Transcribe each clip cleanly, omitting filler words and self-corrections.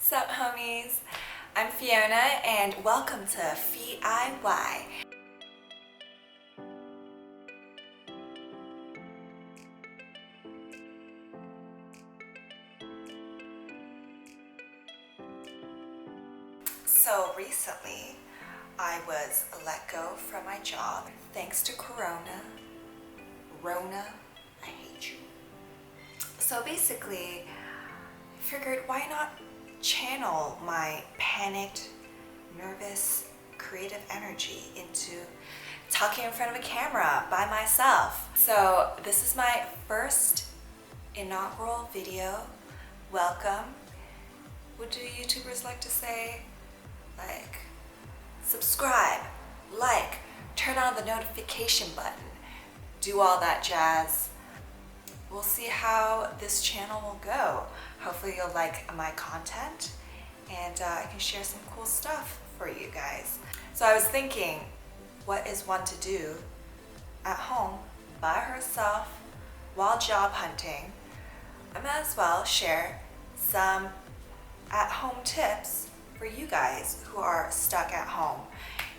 Sup homies, I'm Fiona and welcome to FiIY. So recently I was let go from my job thanks to Corona. Rona, I hate you. So basically I figured why not channel my panicked, nervous, creative energy into talking in front of a camera by myself. So this is my first inaugural video. Welcome. What do YouTubers like to say? Like, subscribe, like, turn on the notification button, do all that jazz. We'll see how this channel will go. Hopefully you'll like my content and I can share some cool stuff for you guys. So I was thinking, what is one to do at home by herself while job hunting? I might as well share some at-home tips for you guys who are stuck at home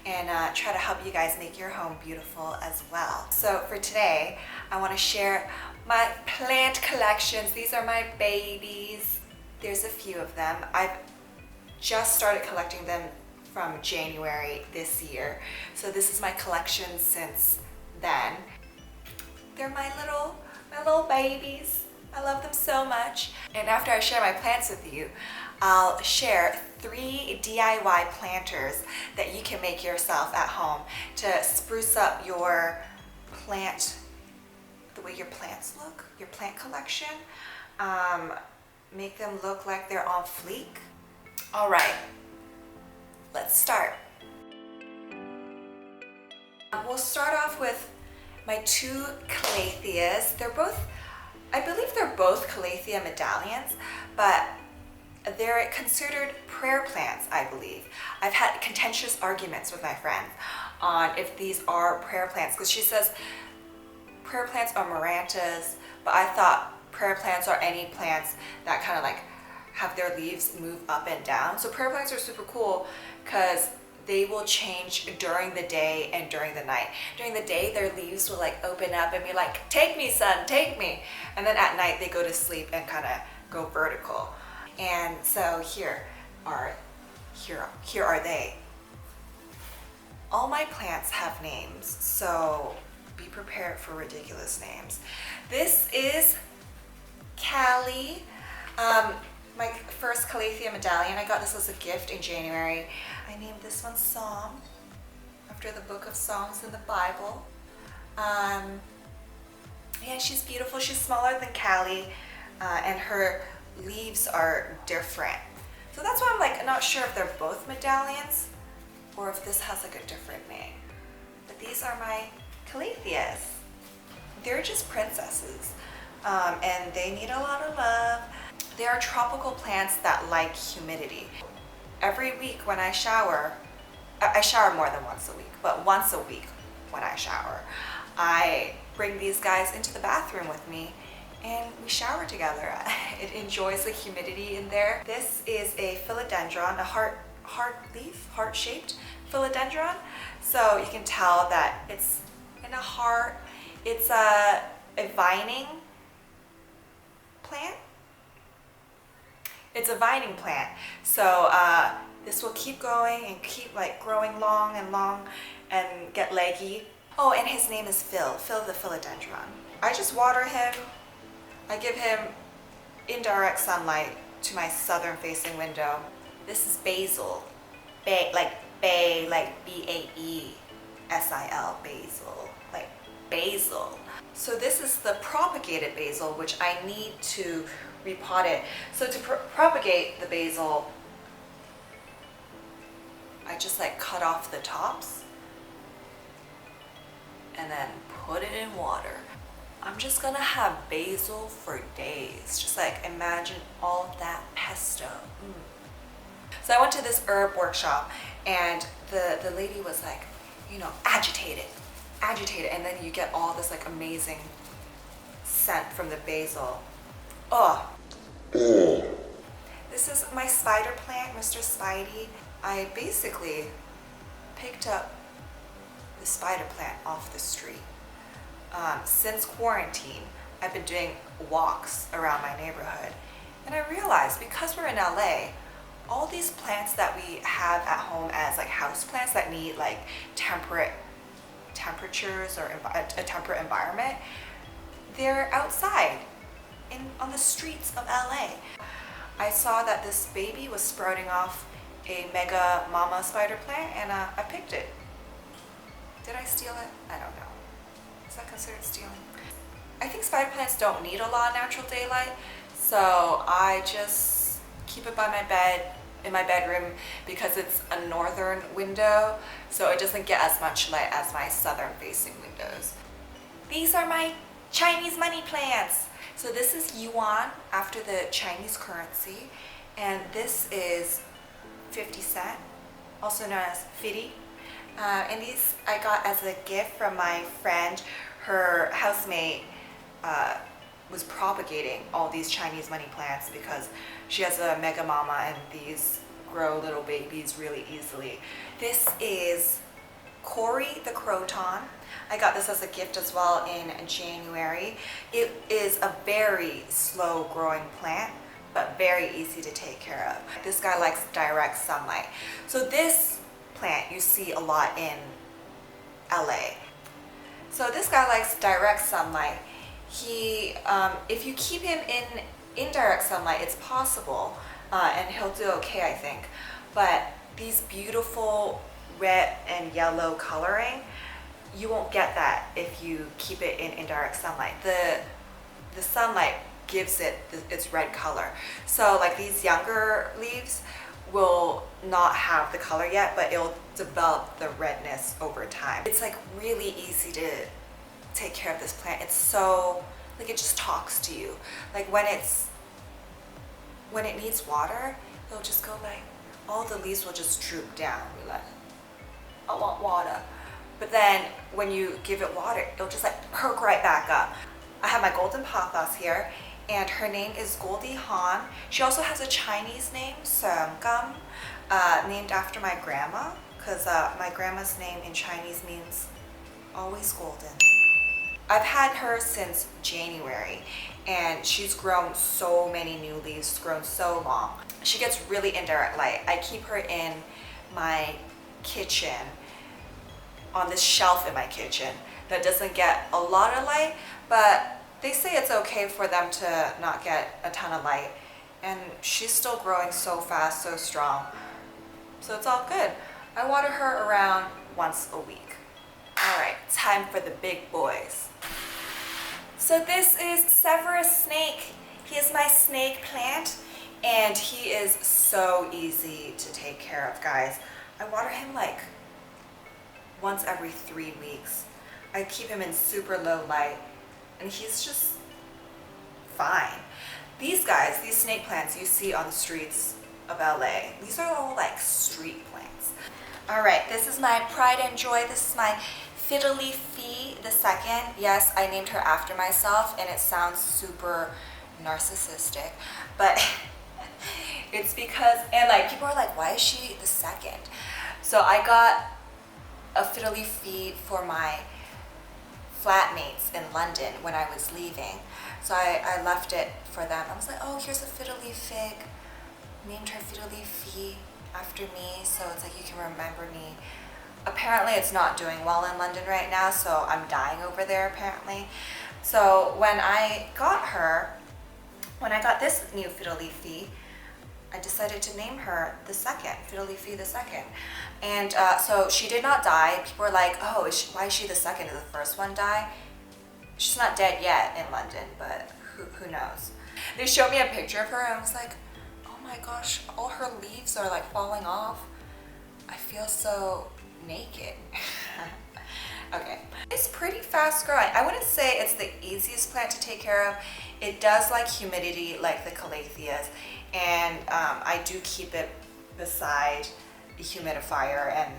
and try to help you guys make your home beautiful as well. So for today, I want to share my plant collections. These are my babies. There's a few of them. I've just started collecting them from January this year. So this is my collection since then. They're my little babies. I love them so much. And after I share my plants with you, I'll share 3 DIY planters that you can make yourself at home to spruce up your plant, the way your plants look, your plant collection. Make them look like they're on fleek. All right, let's start. We'll start off with my 2 calatheas. I believe they're both calathea medallions, but they're considered prayer plants, I believe. I've had contentious arguments with my friend on if these are prayer plants, because she says prayer plants are marantas, but I thought prayer plants are any plants that kind of like have their leaves move up and down. So prayer plants are super cool because they will change during the day and during the night. During the day, their leaves will like open up and be like, take me son, take me. And then at night they go to sleep and kind of go vertical. And so here are they. All my plants have names, so be prepared for ridiculous names. This is Callie, my first Calathea medallion. I got this as a gift in January. I named this one Psalm, after the book of Psalms in the Bible. Yeah, she's beautiful. She's smaller than Callie, and her leaves are different. So that's why I'm like not sure if they're both medallions or if this has like a different name. But these are my calatheas. They're just princesses, and they need a lot of love. They are tropical plants that like humidity. Every week when I shower more than once a week, but once a week when I shower, I bring these guys into the bathroom with me and we shower together. It enjoys the humidity in there. This is a philodendron, a heart-shaped philodendron. So you can tell that it's in a heart. It's a vining plant. It's a vining plant. So this will keep going and keep like growing long and get leggy. Oh, and his name is Phil the philodendron. I just water him. I give him indirect sunlight to my southern facing window. This is basil. Like B-A-E-S-I-L, basil, like basil. So this is the propagated basil, which I need to repot it. So to propagate the basil, I just like cut off the tops and then put it in water. I'm just gonna have basil for days. Just like imagine all of that pesto. So I went to this herb workshop and the lady was like, you know, agitate it, and then you get all this like amazing scent from the basil. Oh, This is my spider plant, Mr. Spidey. I basically picked up the spider plant off the street. Since quarantine, I've been doing walks around my neighborhood, and I realized because we're in LA, all these plants that we have at home as like house plants that need like temperate temperatures or a temperate environment, they're outside on the streets of LA. I saw that this baby was sprouting off a mega mama spider plant, and I picked it. Did I steal it? I don't know. Is that considered stealing? I think spider plants don't need a lot of natural daylight, so I just keep it by my bed, in my bedroom, because it's a northern window, so it doesn't get as much light as my southern facing windows. These are my Chinese money plants. So this is yuan after the Chinese currency, and this is 50 cent, also known as Fiddle. And these I got as a gift from my friend. Her housemate was propagating all these Chinese money plants because she has a mega mama and these grow little babies really easily. This is Cory the Croton. I got this as a gift as well in January. It is a very slow growing plant, but very easy to take care of. This guy likes direct sunlight. So this plant you see a lot in LA. So this guy likes direct sunlight. He, if you keep him in indirect sunlight, it's possible, and he'll do okay, I think. But these beautiful red and yellow coloring, you won't get that if you keep it in indirect sunlight. The sunlight gives it its red color. So like these younger leaves will not have the color yet, but it'll develop the redness over time. It's like really easy to take care of this plant. It's so, like, it just talks to you. Like when it needs water, it'll just go like, all the leaves will just droop down. You're like, I want water. But then when you give it water, it'll just like perk right back up. I have my golden pothos here, and her name is Goldie Han. She also has a Chinese name, Gum, named after my grandma, because my grandma's name in Chinese means always golden. I've had her since January, and she's grown so many new leaves, grown so long. She gets really indirect light. I keep her in my kitchen, on this shelf in my kitchen that doesn't get a lot of light, but they say it's okay for them to not get a ton of light, and she's still growing so fast, so strong, so it's all good. I water her around once a week. All right, time for the big boys. So this is Severus Snake. He is my snake plant, and he is so easy to take care of, guys. I water him like once every 3 weeks. I keep him in super low light, and he's just fine. These guys, these snake plants you see on the streets of LA, these are all like street plants. All right, this is my pride and joy. This is my Fiddle Fee the second. Yes, I named her after myself, and it sounds super narcissistic, but it's because, and like people are like, why is she the second? So I got a Fiddle Fee for my flatmates in London when I was leaving. So I left it for them. I was like, oh, here's a Fiddle Fig. Named her Fiddle Fee after me, so it's like you can remember me. Apparently it's not doing well in London right now, so I'm dying over there apparently. So when I got this new Fiddle Fee, I decided to name her the second, Fiddle Fee the second. And so she did not die. People were like, oh, why is she the second? Did the first one die? She's not dead yet in London, but who knows? They showed me a picture of her, and I was like, oh my gosh, all her leaves are like falling off. I feel so naked. Okay, it's pretty fast growing. I wouldn't say it's the easiest plant to take care of. It does like humidity like the calatheas, and I do keep it beside the humidifier, and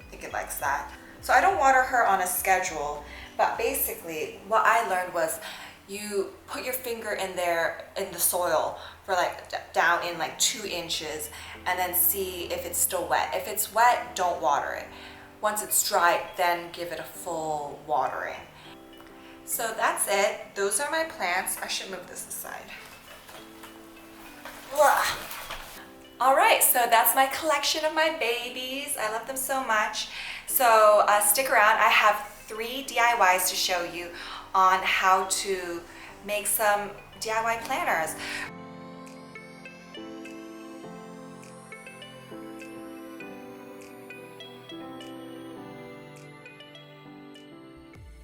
I think it likes that. So I don't water her on a schedule, but basically what I learned was you put your finger in there in the soil for like down in like 2 inches and then see if it's still wet. If it's wet, don't water it. Once it's dry, then give it a full watering. So that's it. Those are my plants. I should move this aside. Blah. All right, so that's my collection of my babies. I love them so much. So stick around. I have 3 DIYs to show you on how to make some DIY planters.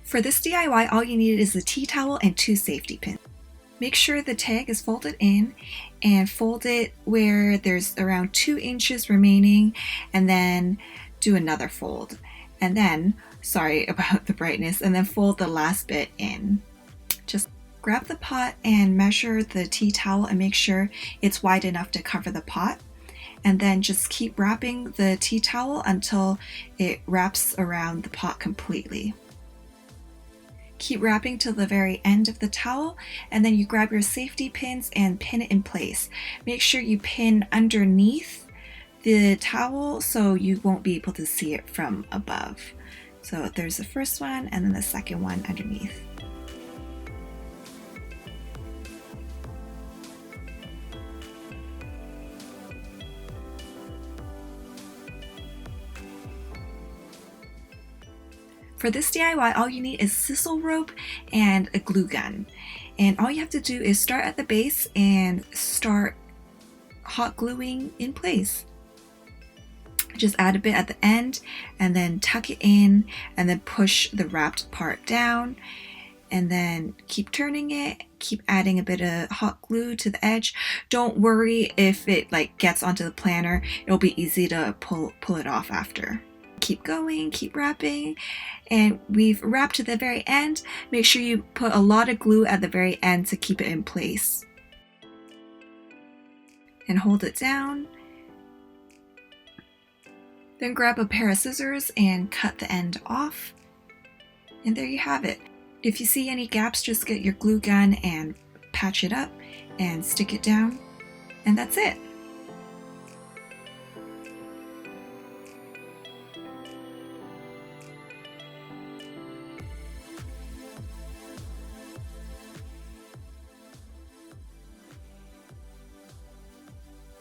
For this DIY, all you need is a tea towel and 2 safety pins. Make sure the tag is folded in and fold it where there's around 2 inches remaining, and then do another fold. And then, sorry about the brightness, and then fold the last bit in. Just grab the pot and measure the tea towel and make sure it's wide enough to cover the pot. And then just keep wrapping the tea towel until it wraps around the pot completely. Keep wrapping till the very end of the towel, and then you grab your safety pins and pin it in place. Make sure you pin underneath the towel so you won't be able to see it from above. So there's the first one and then the second one underneath. For this DIY, all you need is sisal rope and a glue gun. And all you have to do is start at the base and start hot gluing in place. Just add a bit at the end and then tuck it in and then push the wrapped part down. And then keep turning it, keep adding a bit of hot glue to the edge. Don't worry if it like gets onto the planter. It'll be easy to pull it off after. Keep going, keep wrapping, and we've wrapped to the very end. Make sure you put a lot of glue at the very end to keep it in place. And hold it down. Then grab a pair of scissors and cut the end off. And there you have it. If you see any gaps, just get your glue gun and patch it up and stick it down. And that's it.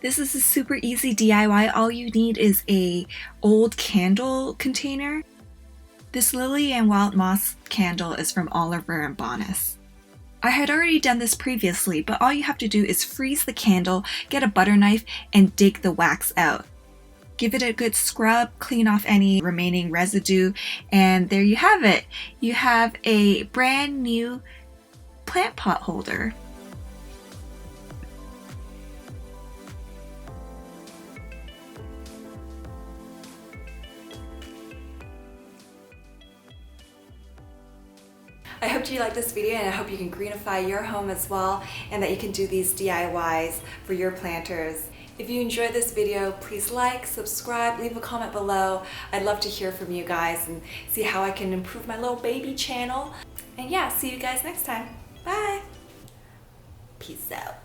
This is a super easy DIY. All you need is a old candle container. This Lily and Wild Moss candle is from Oliver & Bonas. I had already done this previously, but all you have to do is freeze the candle, get a butter knife, and dig the wax out. Give it a good scrub, clean off any remaining residue, and there you have it. You have a brand new plant pot holder. I hope you liked this video, and I hope you can greenify your home as well, and that you can do these DIYs for your planters. If you enjoyed this video, please like, subscribe, leave a comment below. I'd love to hear from you guys and see how I can improve my little baby channel. And yeah, see you guys next time. Bye. Peace out.